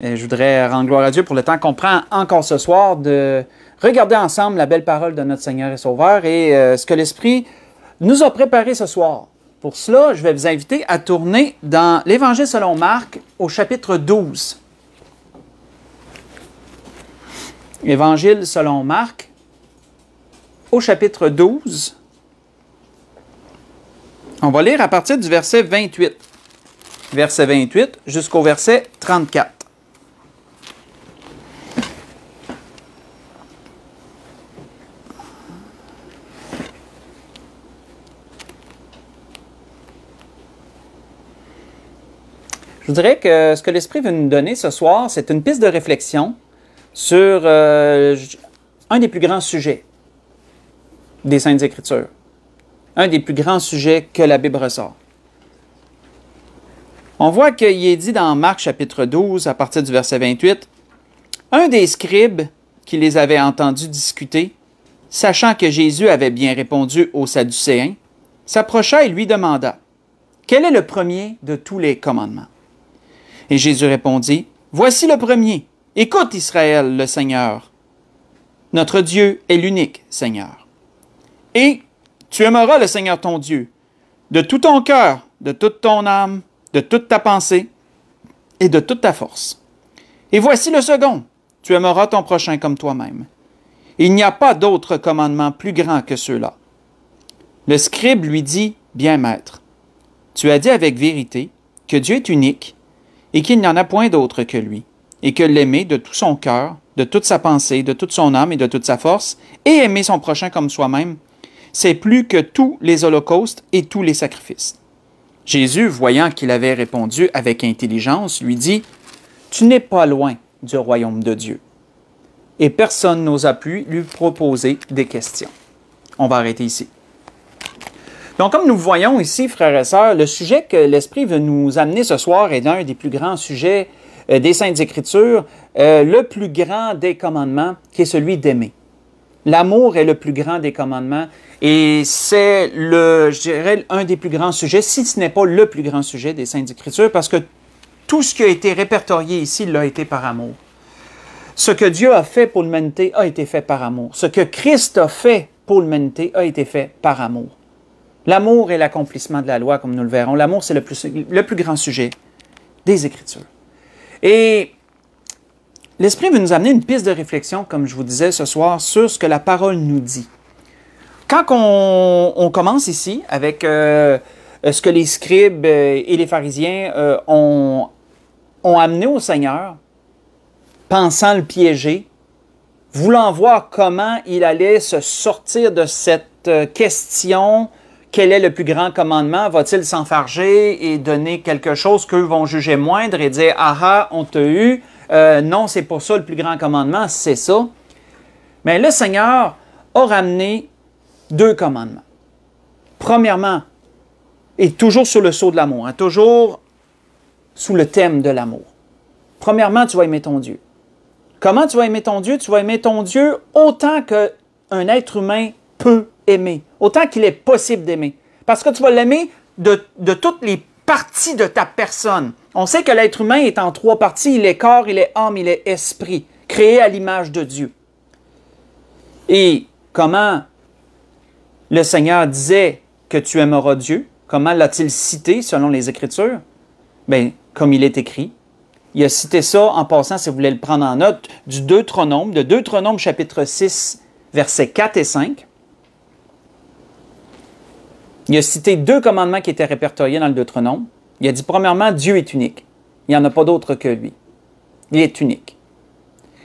Et je voudrais rendre gloire à Dieu pour le temps qu'on prend encore ce soir de regarder ensemble la belle parole de notre Seigneur et Sauveur et ce que l'Esprit nous a préparé ce soir. Pour cela, je vais vous inviter à tourner dans l'Évangile selon Marc au chapitre 12. Évangile selon Marc au chapitre 12. On va lire à partir du verset 28. Verset 28 jusqu'au verset 34. Je voudrais que ce que l'Esprit veut nous donner ce soir, c'est une piste de réflexion sur un des plus grands sujets des Saintes Écritures. Un des plus grands sujets que la Bible ressort. On voit qu'il est dit dans Marc chapitre 12, à partir du verset 28, « Un des scribes qui les avait entendus discuter, sachant que Jésus avait bien répondu aux Sadducéens, s'approcha et lui demanda, « Quel est le premier de tous les commandements? » Et Jésus répondit, « Voici le premier. Écoute, Israël, le Seigneur. Notre Dieu est l'unique Seigneur. Et tu aimeras le Seigneur ton Dieu de tout ton cœur, de toute ton âme, de toute ta pensée et de toute ta force. Et voici le second. Tu aimeras ton prochain comme toi-même. Il n'y a pas d'autre commandement plus grand que ceux-là. » Le scribe lui dit, « Bien, maître, tu as dit avec vérité que Dieu est unique et qu'il n'y en a point d'autre que lui, et que l'aimer de tout son cœur, de toute sa pensée, de toute son âme et de toute sa force, et aimer son prochain comme soi-même, c'est plus que tous les holocaustes et tous les sacrifices. » Jésus, voyant qu'il avait répondu avec intelligence, lui dit, « Tu n'es pas loin du royaume de Dieu. » Et personne n'osa plus lui proposer des questions. On va arrêter ici. Donc, comme nous voyons ici, frères et sœurs, le sujet que l'Esprit veut nous amener ce soir est l'un des plus grands sujets des Saintes Écritures, le plus grand des commandements, qui est celui d'aimer. L'amour est le plus grand des commandements et c'est, je dirais, un des plus grands sujets, si ce n'est pas le plus grand sujet des Saintes Écritures, parce que tout ce qui a été répertorié ici l'a été par amour. Ce que Dieu a fait pour l'humanité a été fait par amour. Ce que Christ a fait pour l'humanité a été fait par amour. L'amour est l'accomplissement de la loi, comme nous le verrons. L'amour, c'est le plus grand sujet des Écritures. Et l'Esprit veut nous amener une piste de réflexion, comme je vous disais ce soir, sur ce que la parole nous dit. Quand on commence ici avec ce que les scribes et les pharisiens ont amené au Seigneur, pensant le piéger, voulant voir comment il allait se sortir de cette question. Quel est le plus grand commandement? Va-t-il s'enfarger et donner quelque chose qu'eux vont juger moindre et dire « Ah ah, on t'a eu, non, c'est pas ça le plus grand commandement, c'est ça. » Mais le Seigneur a ramené deux commandements. Premièrement, et toujours sur le sceau de l'amour, hein, toujours sous le thème de l'amour. Premièrement, tu vas aimer ton Dieu. Comment tu vas aimer ton Dieu? Tu vas aimer ton Dieu autant qu'un être humain peut aimer, autant qu'il est possible d'aimer. Parce que tu vas l'aimer de toutes les parties de ta personne. On sait que l'être humain est en trois parties. Il est corps, il est âme, il est esprit, créé à l'image de Dieu. Et comment le Seigneur disait que tu aimeras Dieu? Comment l'a-t-il cité selon les Écritures? Bien, comme il est écrit. Il a cité ça en passant, si vous voulez le prendre en note, du Deutéronome, de Deutéronome chapitre 6, versets 4 et 5. Il a cité deux commandements qui étaient répertoriés dans le Deutéronome. Il a dit, premièrement, Dieu est unique. Il n'y en a pas d'autre que lui. Il est unique.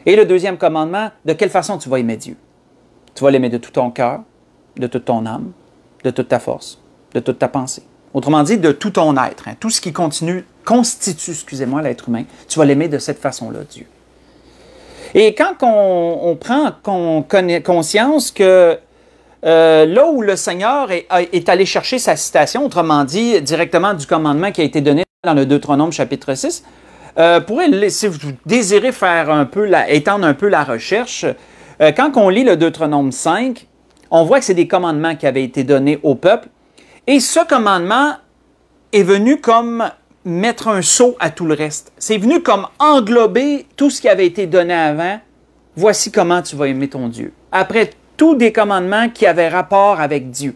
Et le deuxième commandement, de quelle façon tu vas aimer Dieu? Tu vas l'aimer de tout ton cœur, de toute ton âme, de toute ta force, de toute ta pensée. Autrement dit, de tout ton être. Hein, tout ce qui constitue l'être humain, tu vas l'aimer de cette façon-là, Dieu. Et quand on prend conscience que là où le Seigneur est allé chercher sa citation, autrement dit, directement du commandement qui a été donné dans le Deutéronome chapitre 6, si vous désirez faire étendre un peu la recherche, quand on lit le Deutéronome 5, on voit que c'est des commandements qui avaient été donnés au peuple. Et ce commandement est venu comme mettre un sceau à tout le reste. C'est venu comme englober tout ce qui avait été donné avant. Voici comment tu vas aimer ton Dieu. Après tous des commandements qui avaient rapport avec Dieu.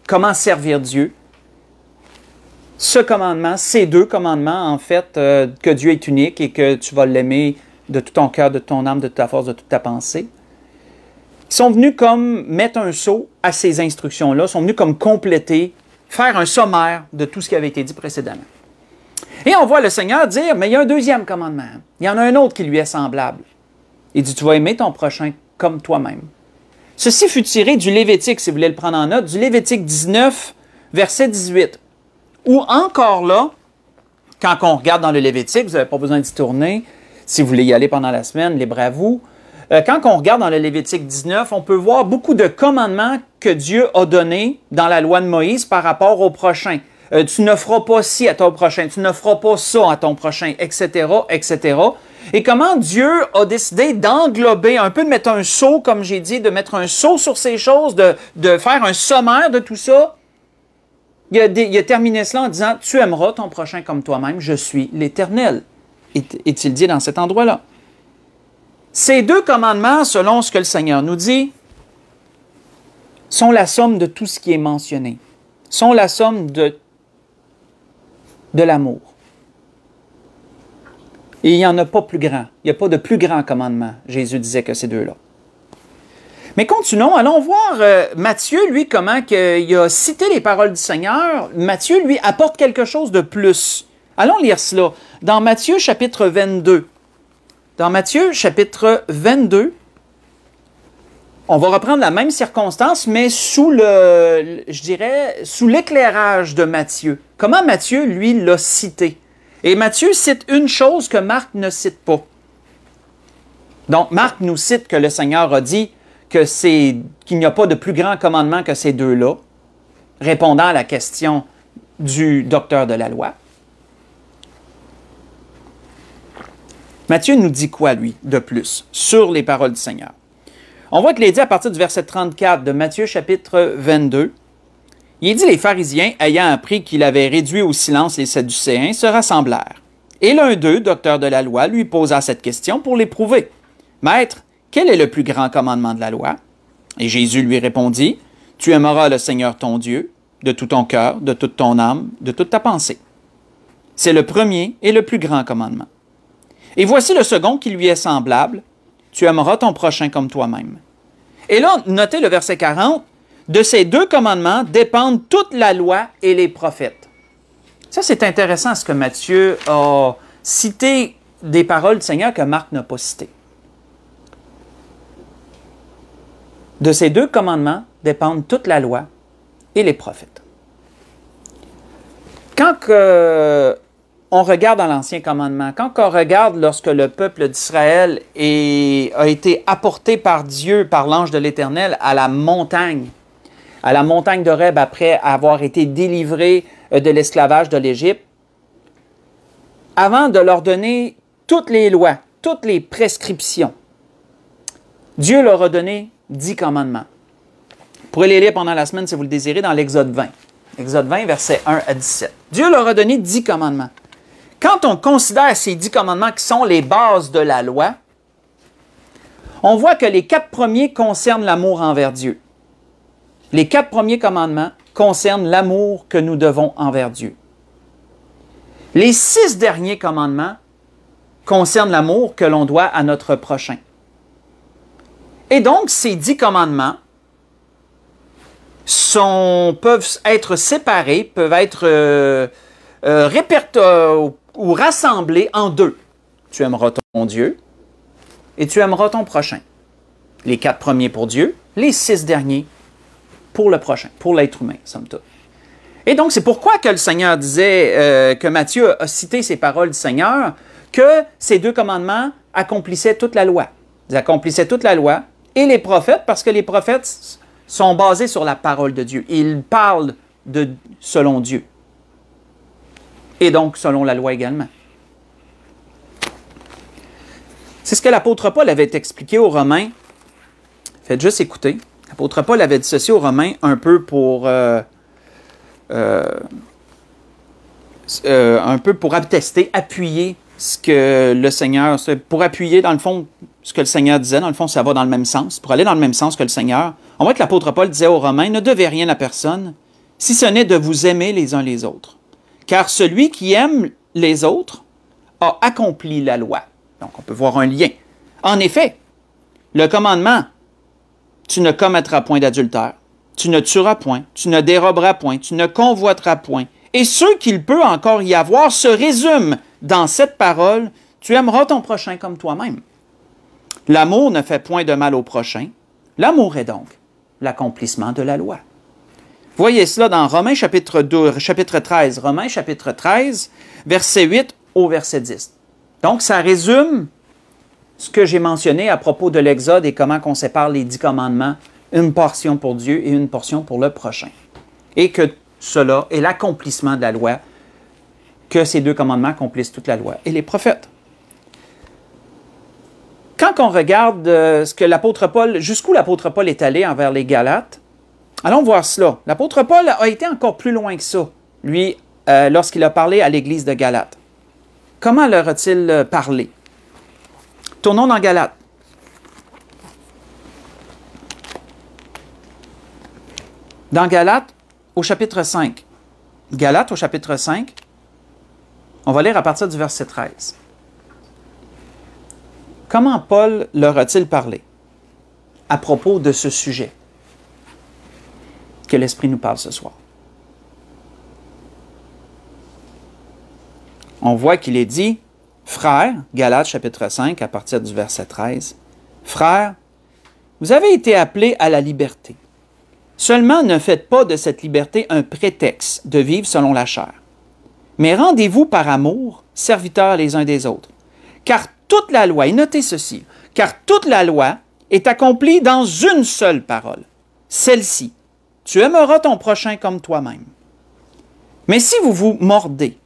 Comment servir Dieu. Ce commandement, ces deux commandements, en fait, que Dieu est unique et que tu vas l'aimer de tout ton cœur, de ton âme, de toute ta force, de toute ta pensée, sont venus comme mettre un sceau à ces instructions-là, sont venus comme compléter, faire un sommaire de tout ce qui avait été dit précédemment. Et on voit le Seigneur dire, mais il y a un deuxième commandement. Il y en a un autre qui lui est semblable. Il dit, tu vas aimer ton prochain comme toi-même. Ceci fut tiré du Lévitique, si vous voulez le prendre en note, du Lévitique 19, verset 18. Où encore là, quand on regarde dans le Lévitique, vous n'avez pas besoin d'y tourner, si vous voulez y aller pendant la semaine, libre à vous. Quand on regarde dans le Lévitique 19, on peut voir beaucoup de commandements que Dieu a donnés dans la loi de Moïse par rapport au prochain. Tu ne feras pas ci à ton prochain, tu ne feras pas ça à ton prochain, etc., etc. Et comment Dieu a décidé d'englober, un peu de mettre un sceau, comme j'ai dit, de mettre un sceau sur ces choses, de faire un sommaire de tout ça. Il a terminé cela en disant, tu aimeras ton prochain comme toi-même, je suis l'Éternel. Est-il dit dans cet endroit-là? Ces deux commandements, selon ce que le Seigneur nous dit, sont la somme de tout ce qui est mentionné, sont la somme de l'amour. Et il n'y en a pas plus grand. Il n'y a pas de plus grand commandement, Jésus disait, que ces deux-là. Mais continuons, allons voir Matthieu, lui, comment il a cité les paroles du Seigneur. Matthieu, lui, apporte quelque chose de plus. Allons lire cela. Dans Matthieu, chapitre 22. Dans Matthieu, chapitre 22, on va reprendre la même circonstance, mais sous l'éclairage de Matthieu. Comment Matthieu, lui, l'a cité? Et Matthieu cite une chose que Marc ne cite pas. Donc, Marc nous cite que le Seigneur a dit qu'il n'y a pas de plus grand commandement que ces deux-là, répondant à la question du docteur de la loi. Matthieu nous dit quoi, lui, de plus, sur les paroles du Seigneur? On voit qu'il est dit à partir du verset 34 de Matthieu chapitre 22, il est dit, les pharisiens, ayant appris qu'il avait réduit au silence les Sadducéens, se rassemblèrent. Et l'un d'eux, docteur de la loi, lui posa cette question pour l'éprouver. Maître, quel est le plus grand commandement de la loi? Et Jésus lui répondit, tu aimeras le Seigneur ton Dieu de tout ton cœur, de toute ton âme, de toute ta pensée. C'est le premier et le plus grand commandement. Et voici le second qui lui est semblable, tu aimeras ton prochain comme toi-même. Et là, notez le verset 40, de ces deux commandements dépendent toute la loi et les prophètes. Ça, c'est intéressant ce que Matthieu a cité des paroles du Seigneur que Marc n'a pas citées. De ces deux commandements dépendent toute la loi et les prophètes. Quand on regarde dans l'Ancien Commandement, quand on regarde lorsque le peuple d'Israël a été apporté par Dieu, par l'ange de l'Éternel, à la montagne d'Horeb après avoir été délivré de l'esclavage de l'Égypte, avant de leur donner toutes les lois, toutes les prescriptions, Dieu leur a donné 10 commandements. Vous pourrez les lire pendant la semaine si vous le désirez dans l'Exode 20. Exode 20, versets 1 à 17. Dieu leur a donné 10 commandements. Quand on considère ces 10 commandements qui sont les bases de la loi, on voit que les 4 premiers concernent l'amour envers Dieu. Les 4 premiers commandements concernent l'amour que nous devons envers Dieu. Les 6 derniers commandements concernent l'amour que l'on doit à notre prochain. Et donc, ces 10 commandements peuvent être séparés, peuvent être ou rassemblés en 2. Tu aimeras ton Dieu et tu aimeras ton prochain. Les 4 premiers pour Dieu, les 6 derniers pour le prochain, pour l'être humain, somme toute. Et donc, c'est pourquoi que le Seigneur disait, que Matthieu a cité ces paroles du Seigneur, que ces 2 commandements accomplissaient toute la loi. Ils accomplissaient toute la loi et les prophètes, parce que les prophètes sont basés sur la parole de Dieu. Ils parlent selon Dieu. Et donc, selon la loi également. C'est ce que l'apôtre Paul avait expliqué aux Romains. Faites juste écouter. L'apôtre Paul avait dit ceci aux Romains un peu pour un peu pour attester, appuyer ce que le Seigneur, pour appuyer dans le fond ce que le Seigneur disait, dans le fond ça va dans le même sens, pour aller dans le même sens que le Seigneur. On voit que l'apôtre Paul disait aux Romains, ne devez rien à personne, si ce n'est de vous aimer les uns les autres. Car celui qui aime les autres a accompli la loi. Donc on peut voir un lien. En effet, le commandement, tu ne commettras point d'adultère, tu ne tueras point, tu ne déroberas point, tu ne convoiteras point. Et ce qu'il peut encore y avoir se résume dans cette parole, tu aimeras ton prochain comme toi-même. L'amour ne fait point de mal au prochain. L'amour est donc l'accomplissement de la loi. Voyez cela dans Romains chapitre 13. Romains chapitre 13, verset 8 au verset 10. Donc, ça résume ce que j'ai mentionné à propos de l'Exode et comment on sépare les 10 commandements, une portion pour Dieu et une portion pour le prochain. Et que cela est l'accomplissement de la loi, que ces 2 commandements accomplissent toute la loi et les prophètes. Quand on regarde ce que l'apôtre Paul, jusqu'où l'apôtre Paul est allé envers les Galates, allons voir cela. L'apôtre Paul a été encore plus loin que ça, lui, lorsqu'il a parlé à l'église de Galates. Comment leur a-t-il parlé? Tournons dans Galates. Dans Galates, au chapitre 5. Galates, au chapitre 5, on va lire à partir du verset 13. Comment Paul leur a-t-il parlé à propos de ce sujet que l'Esprit nous parle ce soir? On voit qu'il est dit, frères, Galates chapitre 5, à partir du verset 13, frères, vous avez été appelés à la liberté. Seulement ne faites pas de cette liberté un prétexte de vivre selon la chair. Mais rendez-vous par amour, serviteurs les uns des autres. Car toute la loi, et notez ceci, car toute la loi est accomplie dans une seule parole, celle-ci, tu aimeras ton prochain comme toi-même. Mais si vous vous mordez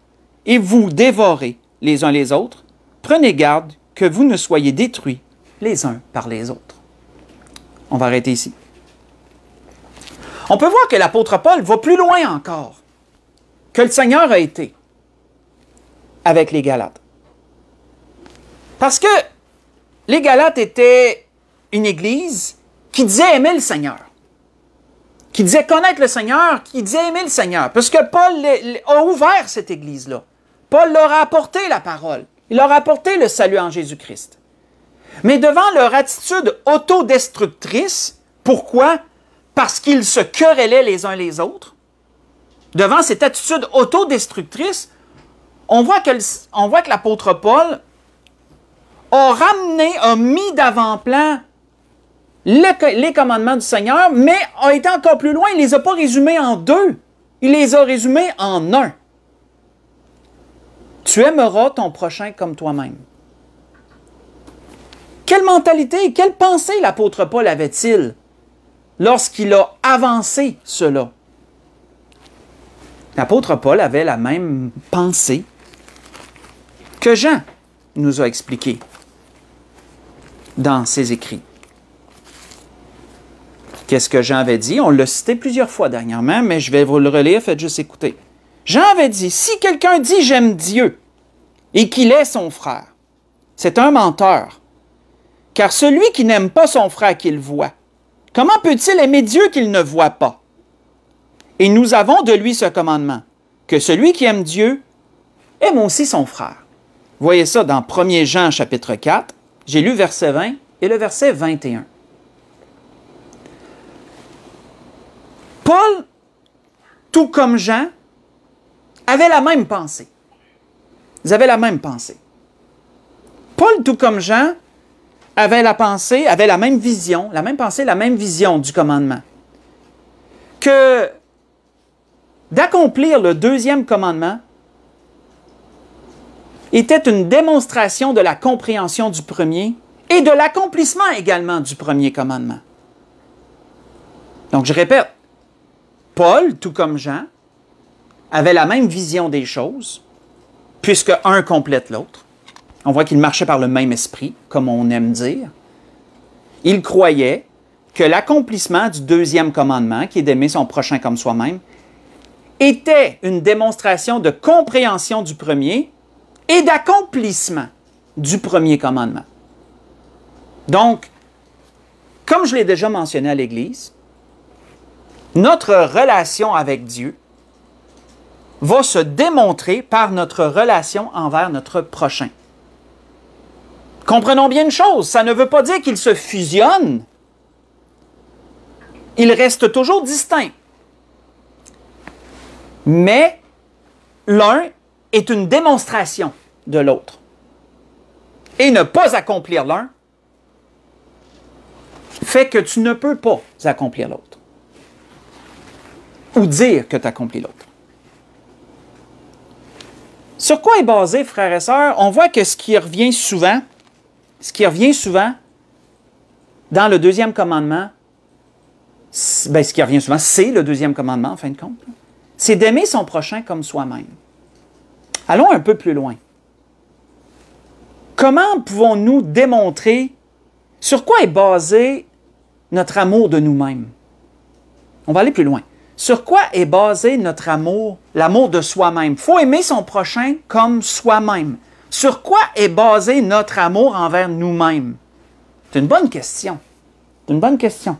et vous dévorez les uns les autres, prenez garde que vous ne soyez détruits les uns par les autres. On va arrêter ici. On peut voir que l'apôtre Paul va plus loin encore que le Seigneur a été avec les Galates. Parce que les Galates étaient une église qui disait aimer le Seigneur, qui disait connaître le Seigneur, qui disait aimer le Seigneur. Parce que Paul a ouvert cette église-là. Paul leur a apporté la parole. Il leur a apporté le salut en Jésus-Christ. Mais devant leur attitude autodestructrice, pourquoi? Parce qu'ils se querellaient les uns les autres. Devant cette attitude autodestructrice, on voit que l'apôtre Paul a mis d'avant-plan les commandements du Seigneur, mais a été encore plus loin. Il ne les a pas résumés en 2. Il les a résumés en 1. Tu aimeras ton prochain comme toi-même. Quelle mentalité, quelle pensée l'apôtre Paul avait-il lorsqu'il a avancé cela? L'apôtre Paul avait la même pensée que Jean nous a expliqué dans ses écrits. Qu'est-ce que Jean avait dit? On l'a cité plusieurs fois dernièrement, mais je vais vous le relire, faites juste écouter. Jean avait dit, si quelqu'un dit « j'aime Dieu » et qu'il est son frère, c'est un menteur. Car celui qui n'aime pas son frère qu'il voit, comment peut-il aimer Dieu qu'il ne voit pas? Et nous avons de lui ce commandement, que celui qui aime Dieu aime aussi son frère. Vous voyez ça dans 1 Jean chapitre 4, j'ai lu verset 20 et le verset 21. Paul, tout comme Jean, avait la même pensée. Ils avaient la même pensée. Paul, tout comme Jean, avait la même vision, la même pensée, la même vision du commandement. Que d'accomplir le 2e commandement était une démonstration de la compréhension du premier et de l'accomplissement également du premier commandement. Donc, je répète, Paul, tout comme Jean, avait la même vision des choses, puisque un complète l'autre. On voit qu'il marchait par le même esprit, comme on aime dire. Il croyait que l'accomplissement du 2e commandement, qui est d'aimer son prochain comme soi-même, était une démonstration de compréhension du premier et d'accomplissement du premier commandement. Donc, comme je l'ai déjà mentionné à l'Église, notre relation avec Dieu va se démontrer par notre relation envers notre prochain. Comprenons bien une chose, ça ne veut pas dire qu'ils se fusionnent. Ils restent toujours distincts. Mais l'un est une démonstration de l'autre. Et ne pas accomplir l'un fait que tu ne peux pas accomplir l'autre. Ou dire que tu accomplis l'autre. Sur quoi est basé, frères et sœurs? On voit que ce qui revient souvent dans le deuxième commandement, c'est le deuxième commandement, en fin de compte, c'est d'aimer son prochain comme soi-même. Allons un peu plus loin. Comment pouvons-nous démontrer sur quoi est basé notre amour de nous-mêmes? On va aller plus loin. Sur quoi est basé notre amour, l'amour de soi-même? Il faut aimer son prochain comme soi-même. Sur quoi est basé notre amour envers nous-mêmes? C'est une bonne question. C'est une bonne question.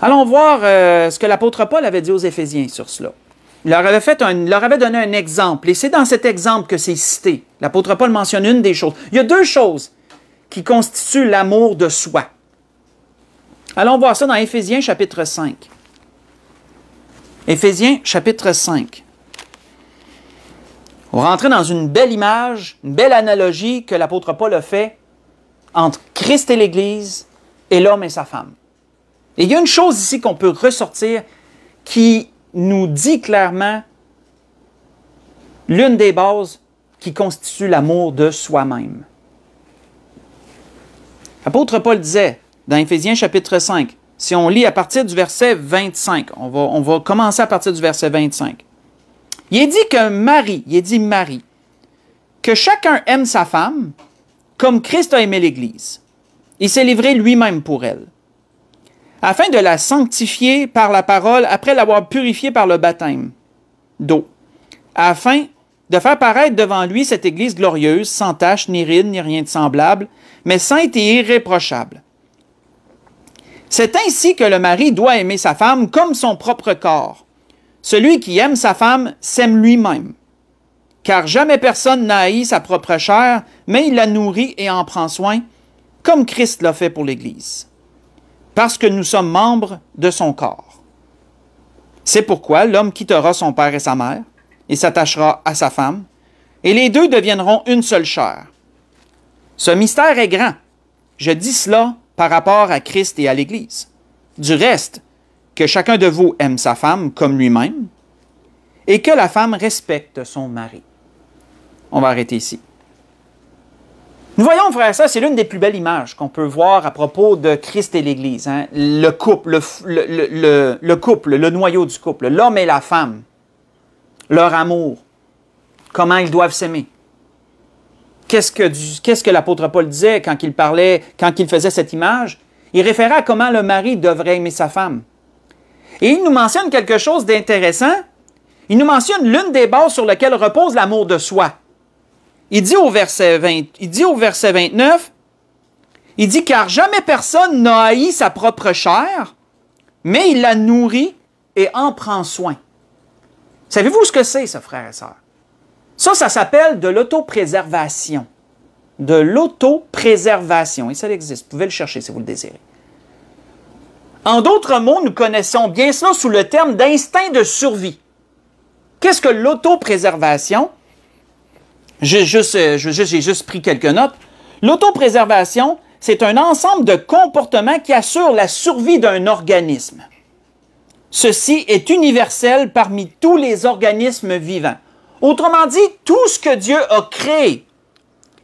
Allons voir ce que l'apôtre Paul avait dit aux Éphésiens sur cela. Il leur avait donné un exemple, et c'est dans cet exemple que c'est cité. L'apôtre Paul mentionne une des choses. Il y a deux choses qui constituent l'amour de soi. Allons voir ça dans Éphésiens chapitre 5. Éphésiens chapitre 5. On va rentrer dans une belle image, une belle analogie que l'apôtre Paul a fait entre Christ et l'Église et l'homme et sa femme. Et il y a une chose ici qu'on peut ressortir qui nous dit clairement l'une des bases qui constitue l'amour de soi-même. L'apôtre Paul disait dans Éphésiens chapitre 5, si on lit à partir du verset 25, on va commencer à partir du verset 25. Il est dit Marie, que chacun aime sa femme comme Christ a aimé l'Église. Il s'est livré lui-même pour elle, afin de la sanctifier par la parole après l'avoir purifiée par le baptême d'eau, afin de faire paraître devant lui cette Église glorieuse, sans tache, ni ride, ni rien de semblable, mais sainte et irréprochable. C'est ainsi que le mari doit aimer sa femme comme son propre corps. Celui qui aime sa femme s'aime lui-même. Car jamais personne n'a haï sa propre chair, mais il la nourrit et en prend soin, comme Christ l'a fait pour l'Église. Parce que nous sommes membres de son corps. C'est pourquoi l'homme quittera son père et sa mère, et s'attachera à sa femme, et les deux deviendront une seule chair. Ce mystère est grand. Je dis cela par rapport à Christ et à l'Église. Du reste, que chacun de vous aime sa femme comme lui-même, et que la femme respecte son mari. On va arrêter ici. Nous voyons, frère, ça, c'est l'une des plus belles images qu'on peut voir à propos de Christ et l'Église. Hein? Le couple, le noyau du couple, l'homme et la femme, leur amour, comment ils doivent s'aimer. Qu'est-ce que l'apôtre Paul disait quand il faisait cette image? Il référait à comment le mari devrait aimer sa femme. Et il nous mentionne quelque chose d'intéressant. Il nous mentionne l'une des bases sur lesquelles repose l'amour de soi. Il dit au verset 29, il dit « Car jamais personne n'a haï sa propre chair, mais il la nourrit et en prend soin. » Savez-vous ce que c'est, ça, frères et sœurs? Ça s'appelle de l'autopréservation. De l'autopréservation. Et ça existe. Vous pouvez le chercher si vous le désirez. En d'autres mots, nous connaissons bien cela sous le terme d'instinct de survie. Qu'est-ce que l'autopréservation? J'ai juste pris quelques notes. L'autopréservation, c'est un ensemble de comportements qui assurent la survie d'un organisme. Ceci est universel parmi tous les organismes vivants. Autrement dit, tout ce que Dieu a créé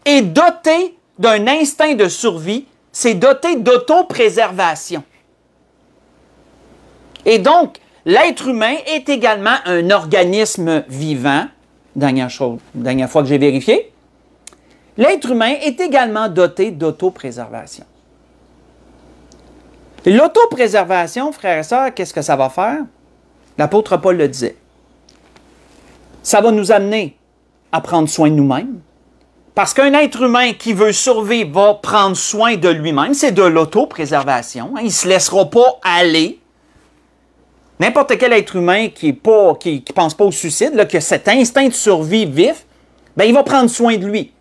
est doté d'un instinct de survie, c'est doté d'autopréservation. Et donc, l'être humain est également un organisme vivant. Dernière fois que j'ai vérifié. L'être humain est également doté d'autopréservation. L'autopréservation, frères et sœurs, qu'est-ce que ça va faire? L'apôtre Paul le disait. Ça va nous amener à prendre soin de nous-mêmes. Parce qu'un être humain qui veut survivre va prendre soin de lui-même. C'est de l'autopréservation. Il ne se laissera pas aller. N'importe quel être humain qui ne pense pas au suicide, là, qui a cet instinct de survie vif, ben, il va prendre soin de lui.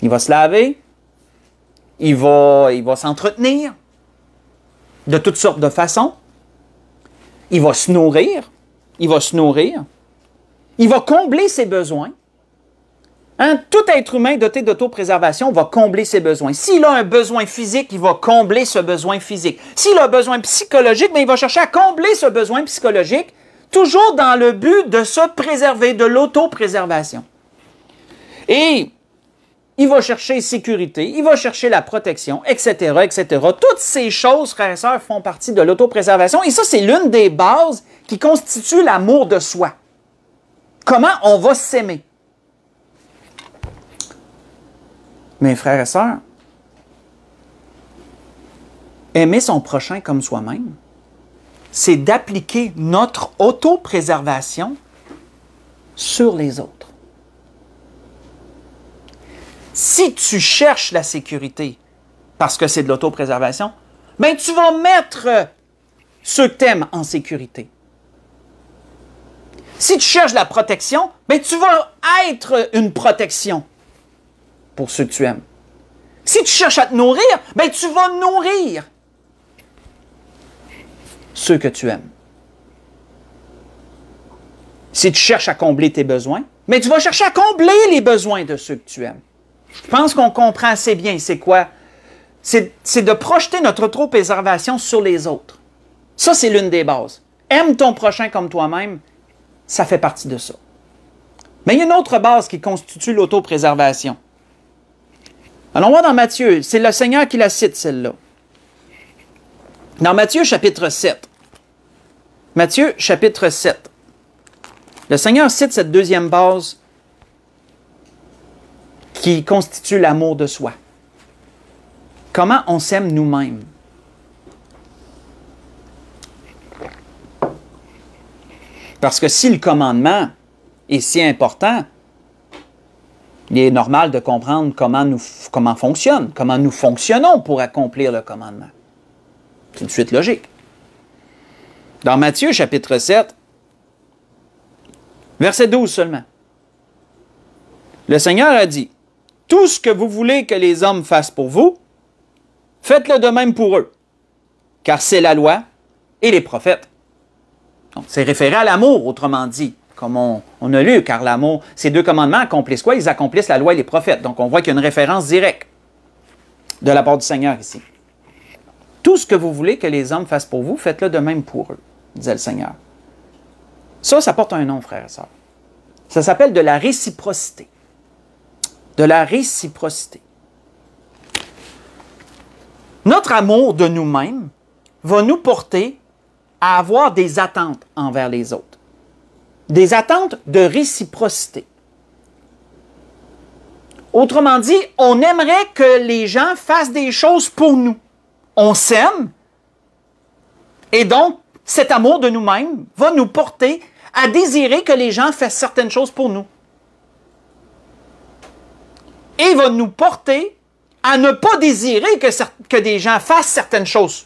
Il va se laver. Il va s'entretenir de toutes sortes de façons. Il va se nourrir. Il va combler ses besoins. Hein? Tout être humain doté d'autopréservation va combler ses besoins. S'il a un besoin physique, il va combler ce besoin physique. S'il a un besoin psychologique, bien, il va chercher à combler ce besoin psychologique, toujours dans le but de se préserver, de l'autopréservation. Et il va chercher sécurité, il va chercher la protection, etc., etc. Toutes ces choses, frères et sœurs, font partie de l'autopréservation. Et ça, c'est l'une des bases qui constitue l'amour de soi. Comment on va s'aimer? Mes frères et sœurs, aimer son prochain comme soi-même, c'est d'appliquer notre autopréservation sur les autres. Si tu cherches la sécurité parce que c'est de l'autopréservation, bien, tu vas mettre ceux que tu aimes en sécurité. Si tu cherches la protection, bien, tu vas être une protection pour ceux que tu aimes. Si tu cherches à te nourrir, bien, tu vas nourrir ceux que tu aimes. Si tu cherches à combler tes besoins, bien, tu vas chercher à combler les besoins de ceux que tu aimes. Je pense qu'on comprend assez bien c'est quoi. C'est de projeter notre autopréservation sur les autres. Ça, c'est l'une des bases. Aime ton prochain comme toi-même, ça fait partie de ça. Mais il y a une autre base qui constitue l'autopréservation. Allons voir dans Matthieu. C'est le Seigneur qui la cite, celle-là. Dans Matthieu, chapitre 7. Matthieu, chapitre 7. Le Seigneur cite cette deuxième base qui constitue l'amour de soi. Comment on s'aime nous-mêmes. Parce que si le commandement est si important, il est normal de comprendre comment nous fonctionnons pour accomplir le commandement. C'est une suite logique. Dans Matthieu, chapitre 7, verset 12 seulement, le Seigneur a dit, « Tout ce que vous voulez que les hommes fassent pour vous, faites-le de même pour eux, car c'est la loi et les prophètes. » C'est référé à l'amour, autrement dit, comme on a lu, car l'amour, ces deux commandements accomplissent quoi? Ils accomplissent la loi et les prophètes. Donc, on voit qu'il y a une référence directe de la part du Seigneur ici. « Tout ce que vous voulez que les hommes fassent pour vous, faites-le de même pour eux, disait le Seigneur. » Ça porte un nom, frères et sœurs. Ça s'appelle de la réciprocité. De la réciprocité. Notre amour de nous-mêmes va nous porter à avoir des attentes envers les autres. Des attentes de réciprocité. Autrement dit, on aimerait que les gens fassent des choses pour nous. On s'aime et donc cet amour de nous-mêmes va nous porter à désirer que les gens fassent certaines choses pour nous. Et va nous porter à ne pas désirer que des gens fassent certaines choses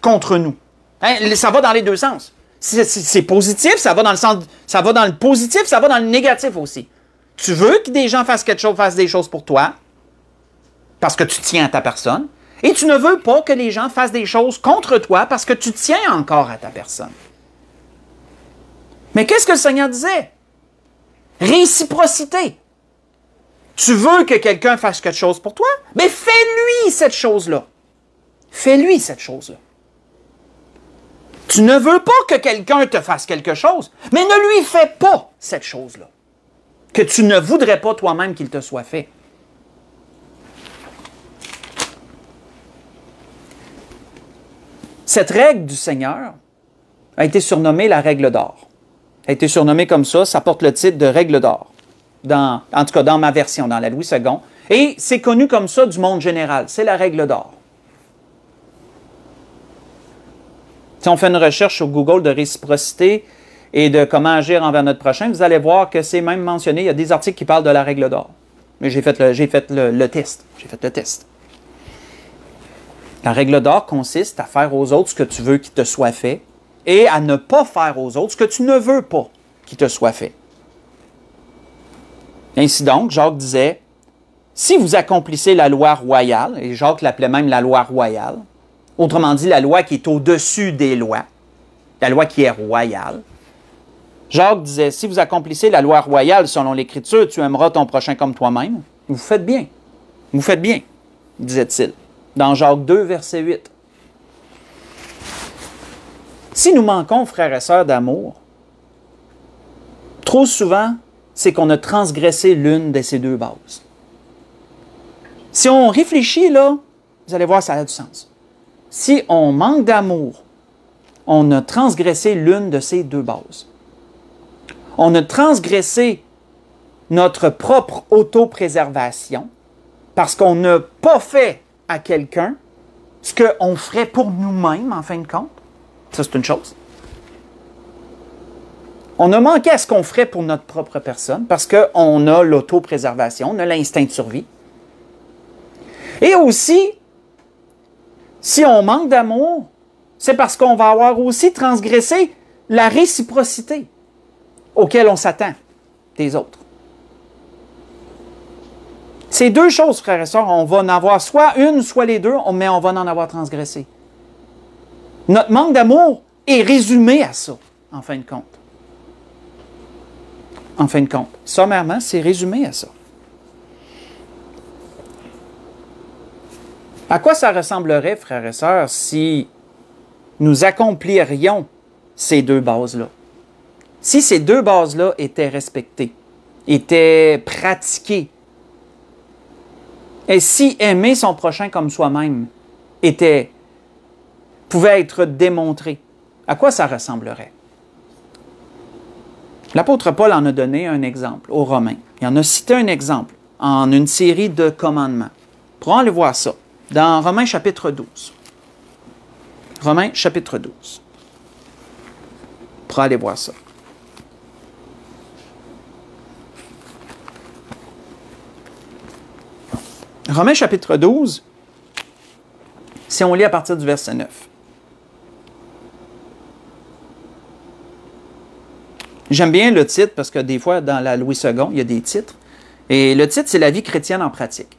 contre nous. Hein? Ça va dans les deux sens. C'est positif, ça va dans le positif, ça va dans le négatif aussi. Tu veux que des gens fassent des choses pour toi, parce que tu tiens à ta personne, et tu ne veux pas que les gens fassent des choses contre toi, parce que tu tiens encore à ta personne. Mais qu'est-ce que le Seigneur disait? Réciprocité. Tu veux que quelqu'un fasse quelque chose pour toi? Mais fais-lui cette chose-là. Fais-lui cette chose-là. Tu ne veux pas que quelqu'un te fasse quelque chose, mais ne lui fais pas cette chose-là, que tu ne voudrais pas toi-même qu'il te soit fait. Cette règle du Seigneur a été surnommée la règle d'or. Elle a été surnommée comme ça porte le titre de règle d'or. En tout cas, dans ma version, dans la Louis II. Et c'est connu comme ça du monde général. C'est la règle d'or. Si on fait une recherche sur Google de réciprocité et de comment agir envers notre prochain, vous allez voir que c'est même mentionné. Il y a des articles qui parlent de la règle d'or. Mais j'ai fait le test. J'ai fait le test. La règle d'or consiste à faire aux autres ce que tu veux qu'il te soit fait et à ne pas faire aux autres ce que tu ne veux pas qu'il te soit fait. Ainsi donc, Jacques disait, si vous accomplissez la loi royale, et Jacques l'appelait même la loi royale, autrement dit la loi qui est au-dessus des lois, la loi qui est royale, Jacques disait, si vous accomplissez la loi royale selon l'Écriture, tu aimeras ton prochain comme toi-même, vous faites bien. Vous faites bien, disait-il, dans Jacques 2, verset 8. Si nous manquons, frères et sœurs, d'amour, trop souvent, c'est qu'on a transgressé l'une de ces deux bases. Si on réfléchit, là, vous allez voir, ça a du sens. Si on manque d'amour, on a transgressé l'une de ces deux bases. On a transgressé notre propre autopréservation parce qu'on n'a pas fait à quelqu'un ce qu'on ferait pour nous-mêmes, en fin de compte. Ça, c'est une chose. On a manqué à ce qu'on ferait pour notre propre personne parce qu'on a l'autopréservation, on a l'instinct de survie. Et aussi, si on manque d'amour, c'est parce qu'on va avoir aussi transgressé la réciprocité auquel on s'attend des autres. Ces deux choses, frères et sœurs, on va en avoir soit une, soit les deux, mais on va en avoir transgressé. Notre manque d'amour est résumé à ça, en fin de compte. En fin de compte, sommairement, c'est résumé à ça. À quoi ça ressemblerait, frères et sœurs, si nous accomplirions ces deux bases-là? Si ces deux bases-là étaient respectées, étaient pratiquées, et si aimer son prochain comme soi-même pouvait être démontré, à quoi ça ressemblerait? L'apôtre Paul en a donné un exemple aux Romains. Il en a cité un exemple en une série de commandements. Pourrons aller voir ça dans Romains chapitre 12. Romains chapitre 12. Pourrons aller voir ça. Romains chapitre 12, si on lit à partir du verset 9. J'aime bien le titre parce que des fois, dans la Louis II, il y a des titres. Et le titre, c'est « La vie chrétienne en pratique ».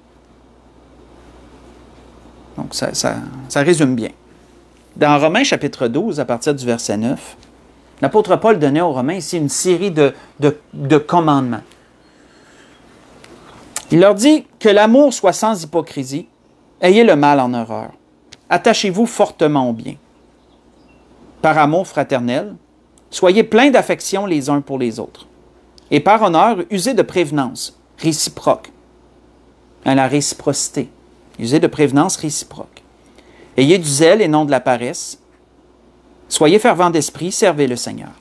Donc, ça résume bien. Dans Romains chapitre 12, à partir du verset 9, l'apôtre Paul donnait aux Romains ici une série de commandements. Il leur dit que l'amour soit sans hypocrisie, ayez le mal en horreur, attachez-vous fortement au bien. Par amour fraternel, soyez pleins d'affection les uns pour les autres. Et par honneur, usez de prévenance réciproque. La réciprocité. Usez de prévenance réciproque. Ayez du zèle et non de la paresse. Soyez fervents d'esprit, servez le Seigneur.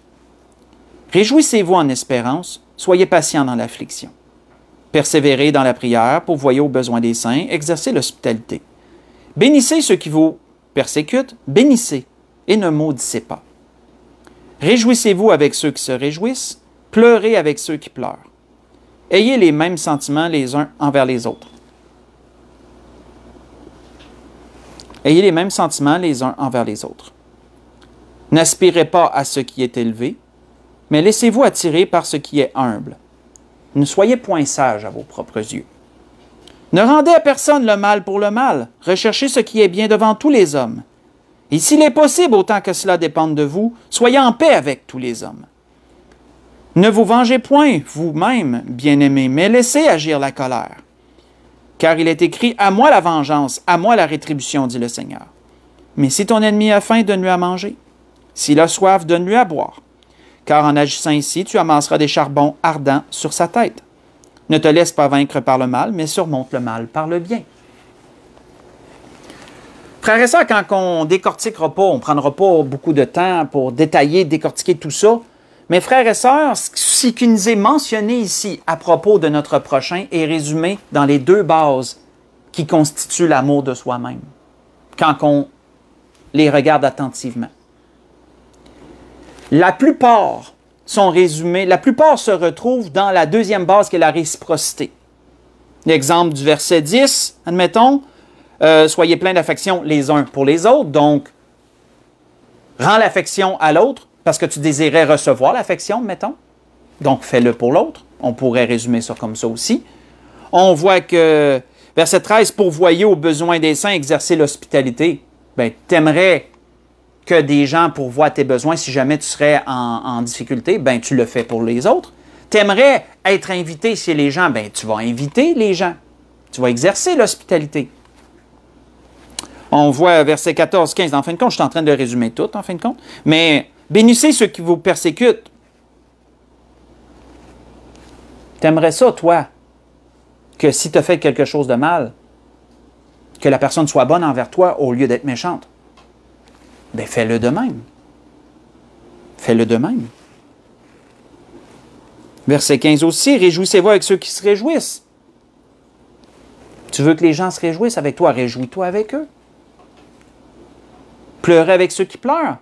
Réjouissez-vous en espérance, soyez patients dans l'affliction. Persévérez dans la prière, pourvoyez aux besoins des saints, exercez l'hospitalité. Bénissez ceux qui vous persécutent, bénissez et ne maudissez pas. Réjouissez-vous avec ceux qui se réjouissent, pleurez avec ceux qui pleurent. Ayez les mêmes sentiments les uns envers les autres. Ayez les mêmes sentiments les uns envers les autres. N'aspirez pas à ce qui est élevé, mais laissez-vous attirer par ce qui est humble. Ne soyez point sages à vos propres yeux. Ne rendez à personne le mal pour le mal. Recherchez ce qui est bien devant tous les hommes. Et s'il est possible, autant que cela dépende de vous, soyez en paix avec tous les hommes. Ne vous vengez point vous-même, bien-aimés, mais laissez agir la colère. Car il est écrit, « À moi la vengeance, à moi la rétribution, dit le Seigneur. Mais si ton ennemi a faim, donne-lui à manger. S'il a soif, donne-lui à boire. Car en agissant ainsi, tu amasseras des charbons ardents sur sa tête. Ne te laisse pas vaincre par le mal, mais surmonte le mal par le bien. » Frères et sœurs, quand on décortiquera pas, on ne prendra pas beaucoup de temps pour détailler, décortiquer tout ça, mais frères et sœurs, ce qui nous est mentionné ici à propos de notre prochain est résumé dans les deux bases qui constituent l'amour de soi-même, quand on les regarde attentivement. La plupart sont résumés, la plupart se retrouvent dans la deuxième base qui est la réciprocité. L'exemple du verset 10, admettons, soyez pleins d'affection les uns pour les autres, donc rends l'affection à l'autre parce que tu désirais recevoir l'affection, mettons. Donc fais-le pour l'autre. On pourrait résumer ça comme ça aussi. On voit que, verset 13, pourvoyer aux besoins des saints, exercer l'hospitalité. Bien, t'aimerais que des gens pourvoient tes besoins si jamais tu serais en difficulté, bien, tu le fais pour les autres. T'aimerais être invité chez les gens, bien, tu vas inviter les gens. Tu vas exercer l'hospitalité. On voit verset 14, 15. En fin de compte, je suis en train de résumer tout, en fin de compte. Mais bénissez ceux qui vous persécutent. T'aimerais ça, toi, que si tu as fait quelque chose de mal, que la personne soit bonne envers toi au lieu d'être méchante? Bien, fais-le de même. Fais-le de même. Verset 15 aussi, réjouissez-vous avec ceux qui se réjouissent. Tu veux que les gens se réjouissent avec toi, réjouis-toi avec eux. Pleurez avec ceux qui pleurent.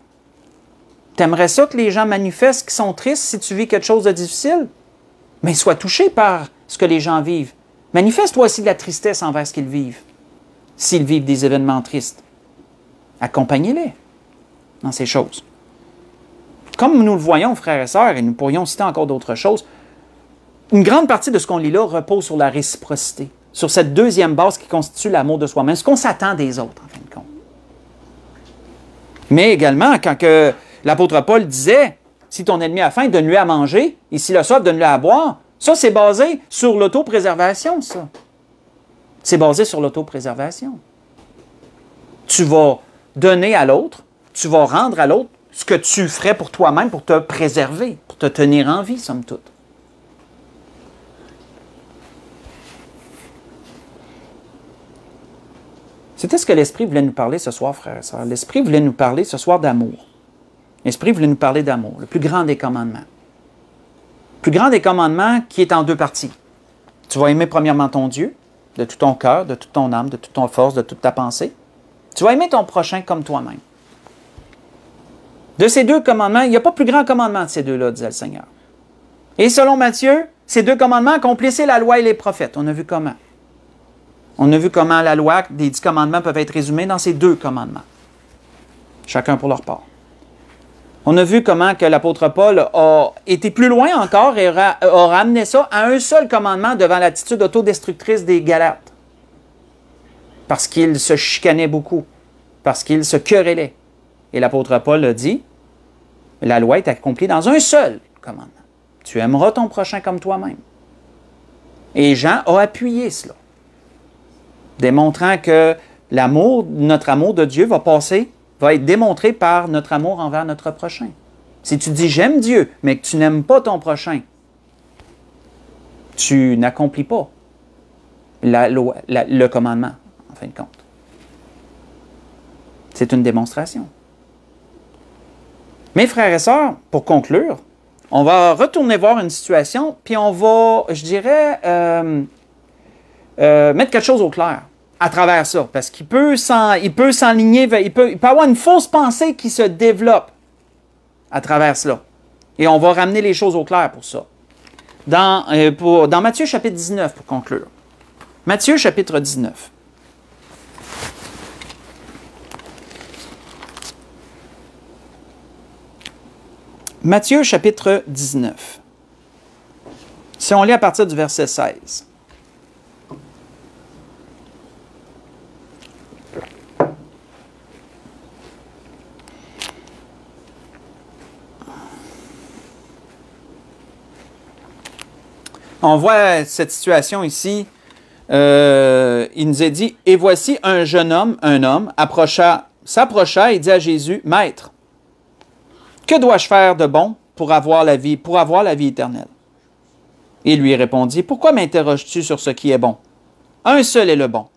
T'aimerais ça que les gens manifestent qu'ils sont tristes si tu vis quelque chose de difficile? Mais sois touché par ce que les gens vivent. Manifeste-toi aussi de la tristesse envers ce qu'ils vivent. S'ils vivent des événements tristes, accompagnez-les dans ces choses. Comme nous le voyons, frères et sœurs, et nous pourrions citer encore d'autres choses, une grande partie de ce qu'on lit là repose sur la réciprocité, sur cette deuxième base qui constitue l'amour de soi-même, ce qu'on s'attend des autres, en fin de compte. Mais également, quand l'apôtre Paul disait, si ton ennemi a faim, donne-lui à manger, et s'il a soif, donne-lui à boire, ça, c'est basé sur l'autopréservation, ça. C'est basé sur l'autopréservation. Tu vas donner à l'autre, tu vas rendre à l'autre ce que tu ferais pour toi-même pour te préserver, pour te tenir en vie, somme toute. C'était ce que l'Esprit voulait nous parler ce soir, frères et sœurs. L'Esprit voulait nous parler ce soir d'amour. L'Esprit voulait nous parler d'amour, le plus grand des commandements. Le plus grand des commandements qui est en deux parties. Tu vas aimer premièrement ton Dieu, de tout ton cœur, de toute ton âme, de toute ton force, de toute ta pensée. Tu vas aimer ton prochain comme toi-même. De ces deux commandements, il n'y a pas plus grand commandement de ces deux-là, disait le Seigneur. Et selon Matthieu, ces deux commandements accomplissaient la loi et les prophètes. On a vu comment. On a vu comment la loi des 10 commandements peuvent être résumés dans ces deux commandements. Chacun pour leur part. On a vu comment que l'apôtre Paul a été plus loin encore et a ramené ça à un seul commandement devant l'attitude autodestructrice des Galates. Parce qu'ils se chicanaient beaucoup. Parce qu'ils se querellaient. Et l'apôtre Paul a dit, la loi est accomplie dans un seul commandement. Tu aimeras ton prochain comme toi-même. Et Jean a appuyé cela, démontrant que notre amour de Dieu va être démontré par notre amour envers notre prochain. Si tu dis « j'aime Dieu », mais que tu n'aimes pas ton prochain, tu n'accomplis pas le commandement, en fin de compte. C'est une démonstration. Mes frères et sœurs, pour conclure, on va retourner voir une situation, puis on va, je dirais, mettre quelque chose au clair à travers ça, parce qu'il peut s'enligner, il peut avoir une fausse pensée qui se développe à travers cela. Et on va ramener les choses au clair pour ça. Dans Matthieu chapitre 19, pour conclure. Matthieu chapitre 19. Matthieu chapitre 19. Si on lit à partir du verset 16. On voit cette situation ici. Il nous est dit, « Et voici un jeune homme, s'approcha et dit à Jésus, « Maître, que dois-je faire de bon pour avoir la vie éternelle? » Il lui répondit, « Pourquoi m'interroges-tu sur ce qui est bon? Un seul est le bon.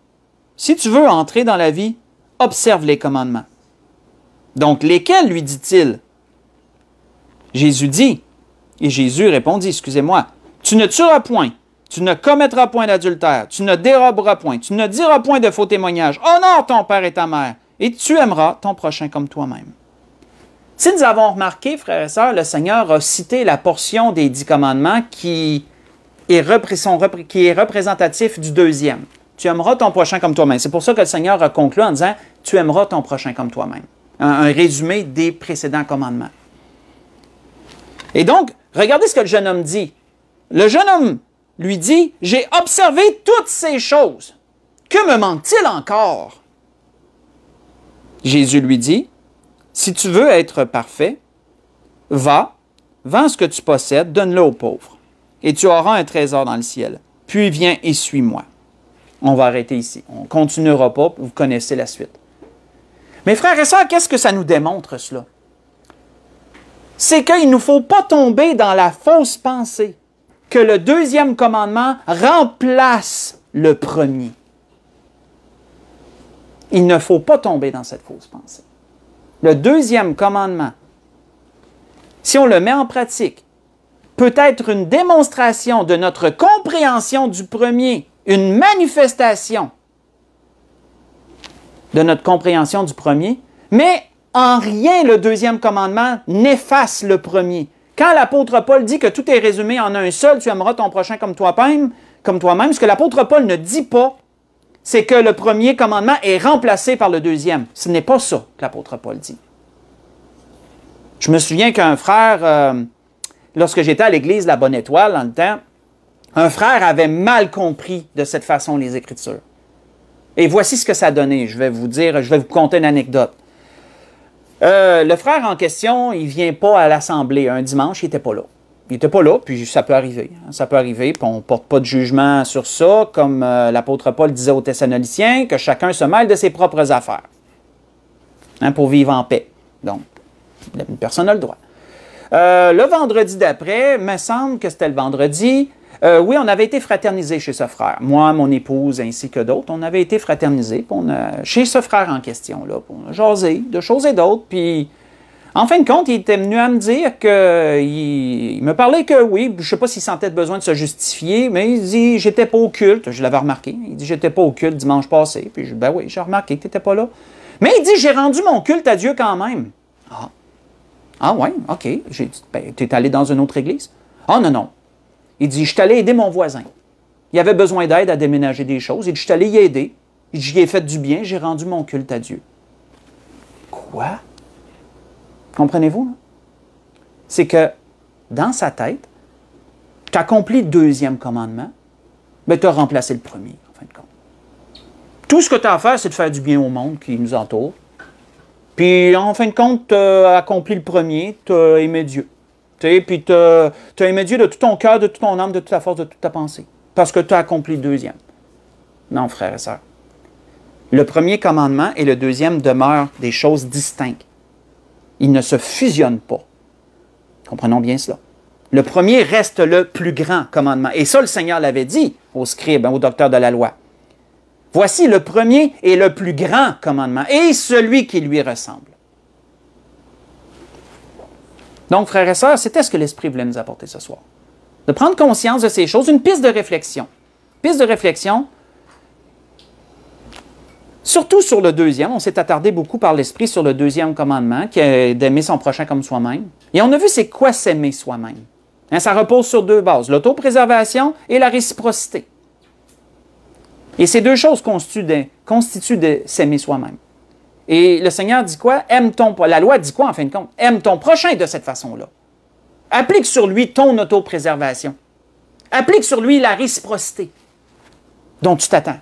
Si tu veux entrer dans la vie, observe les commandements. » Donc, lesquels, lui dit-il? Jésus dit, et Jésus répondit, excusez-moi, « Tu ne tueras point, tu ne commettras point d'adultère, tu ne déroberas point, tu ne diras point de faux témoignages, honore ton père et ta mère, et tu aimeras ton prochain comme toi-même. » Si nous avons remarqué, frères et sœurs, le Seigneur a cité la portion des 10 commandements qui est représentatif du deuxième. Tu aimeras ton prochain comme toi-même. C'est pour ça que le Seigneur a conclu en disant « Tu aimeras ton prochain comme toi-même ». Un résumé des précédents commandements. Et donc, regardez ce que le jeune homme dit. Le jeune homme lui dit « J'ai observé toutes ces choses. Que me manque-t-il encore? » Jésus lui dit « Si tu veux être parfait, va, vends ce que tu possèdes, donne-le aux pauvres, et tu auras un trésor dans le ciel. Puis viens et suis-moi. » On va arrêter ici. On ne continuera pas, vous connaissez la suite. Mais frères et sœurs, qu'est-ce que ça nous démontre, cela? C'est qu'il ne nous faut pas tomber dans la fausse pensée que le deuxième commandement remplace le premier. Il ne faut pas tomber dans cette fausse pensée. Le deuxième commandement, si on le met en pratique, peut être une démonstration de notre compréhension du premier, une manifestation de notre compréhension du premier, mais en rien le deuxième commandement n'efface le premier. Quand l'apôtre Paul dit que tout est résumé en un seul, tu aimeras ton prochain comme toi-même, ce que l'apôtre Paul ne dit pas, c'est que le premier commandement est remplacé par le deuxième. Ce n'est pas ça que l'apôtre Paul dit. Je me souviens qu'un frère, lorsque j'étais à l'église La Bonne Étoile dans le temps, un frère avait mal compris de cette façon les Écritures. Et voici ce que ça a donné. Je vais vous conter une anecdote. Le frère en question, il ne vient pas à l'assemblée. Un dimanche, il n'était pas là. Il n'était pas là, puis ça peut arriver. Ça peut arriver, puis on ne porte pas de jugement sur ça, comme l'apôtre Paul disait aux Thessaloniciens, que chacun se mêle de ses propres affaires, pour vivre en paix. Donc, une personne a le droit. Le vendredi d'après, il me semble que c'était le vendredi, oui, on avait été fraternisés chez ce frère. Moi, mon épouse, ainsi que d'autres, on avait été fraternisés chez ce frère en question. Là, on a jasé de choses et d'autres. Puis, en fin de compte, il était venu à me dire il me parlait que oui, je ne sais pas s'il sentait besoin de se justifier, mais il dit « J'étais pas au culte. » Je l'avais remarqué. Il dit « J'étais pas au culte dimanche passé. » Puis je dis « Ben oui, j'ai remarqué que tu n'étais pas là. » Mais il dit « J'ai rendu mon culte à Dieu quand même. » Ah. Ah ouais, OK. J'ai dit « Ben, tu es allé dans une autre église? » Ah non, non. Il dit, je suis allé aider mon voisin. Il avait besoin d'aide à déménager des choses. Il dit, je suis allé y aider. Il dit, j'y ai fait du bien, j'ai rendu mon culte à Dieu. Quoi? Comprenez-vous? C'est que, dans sa tête, tu as accompli le deuxième commandement, mais tu as remplacé le premier, en fin de compte. Tout ce que tu as à faire, c'est de faire du bien au monde qui nous entoure. Puis, en fin de compte, tu as accompli le premier, tu as aimé Dieu. Puis tu as aimé Dieu de tout ton cœur, de toute ton âme, de toute ta force, de toute ta pensée. Parce que tu as accompli le deuxième. Non, frères et sœurs. Le premier commandement et le deuxième demeurent des choses distinctes. Ils ne se fusionnent pas. Comprenons bien cela. Le premier reste le plus grand commandement. Et ça, le Seigneur l'avait dit aux scribes, aux docteurs de la loi. Voici, le premier et le plus grand commandement, et celui qui lui ressemble. Donc, frères et sœurs, c'était ce que l'Esprit voulait nous apporter ce soir. De prendre conscience de ces choses, une piste de réflexion. Piste de réflexion, surtout sur le deuxième. On s'est attardé beaucoup par l'Esprit sur le deuxième commandement, qui est d'aimer son prochain comme soi-même. Et on a vu c'est quoi s'aimer soi-même. Ça repose sur deux bases, l'autopréservation et la réciprocité. Et ces deux choses constituent de s'aimer soi-même. Et le Seigneur dit quoi? La loi dit quoi en fin de compte? Aime ton prochain de cette façon-là. Applique sur lui ton autopréservation. Applique sur lui la réciprocité dont tu t'attends.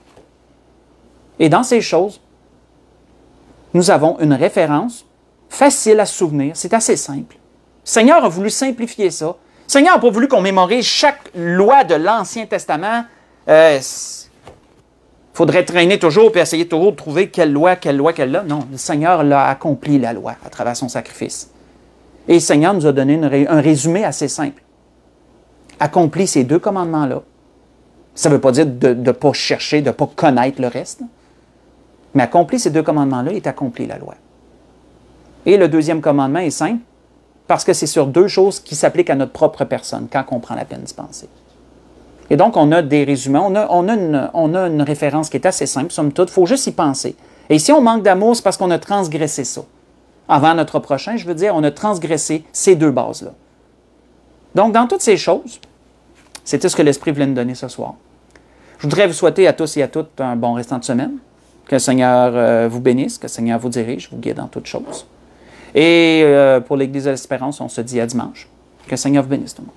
Et dans ces choses, nous avons une référence facile à se souvenir. C'est assez simple. Le Seigneur a voulu simplifier ça. Le Seigneur n'a pas voulu qu'on mémorise chaque loi de l'Ancien Testament. Faudrait traîner toujours et essayer toujours de trouver quelle loi. Non, le Seigneur l'a accompli, la loi, à travers son sacrifice. Et le Seigneur nous a donné un résumé assez simple. Accomplis ces deux commandements-là. Ça ne veut pas dire de ne pas chercher, de ne pas connaître le reste. Mais accomplis ces deux commandements-là et t'accomplis la loi. Et le deuxième commandement est simple parce que c'est sur deux choses qui s'appliquent à notre propre personne quand on prend la peine d'y penser. Et donc, on a des résumés, on a une référence qui est assez simple, somme toute, il faut juste y penser. Et si on manque d'amour, c'est parce qu'on a transgressé ça. avant notre prochain, je veux dire, on a transgressé ces deux bases-là. Donc, dans toutes ces choses, c'était ce que l'Esprit voulait nous donner ce soir. Je voudrais vous souhaiter à tous et à toutes un bon restant de semaine. Que le Seigneur vous bénisse, que le Seigneur vous dirige, vous guide dans toutes choses. Et pour l'Église de l'Espérance, on se dit à dimanche. Que le Seigneur vous bénisse tout le monde.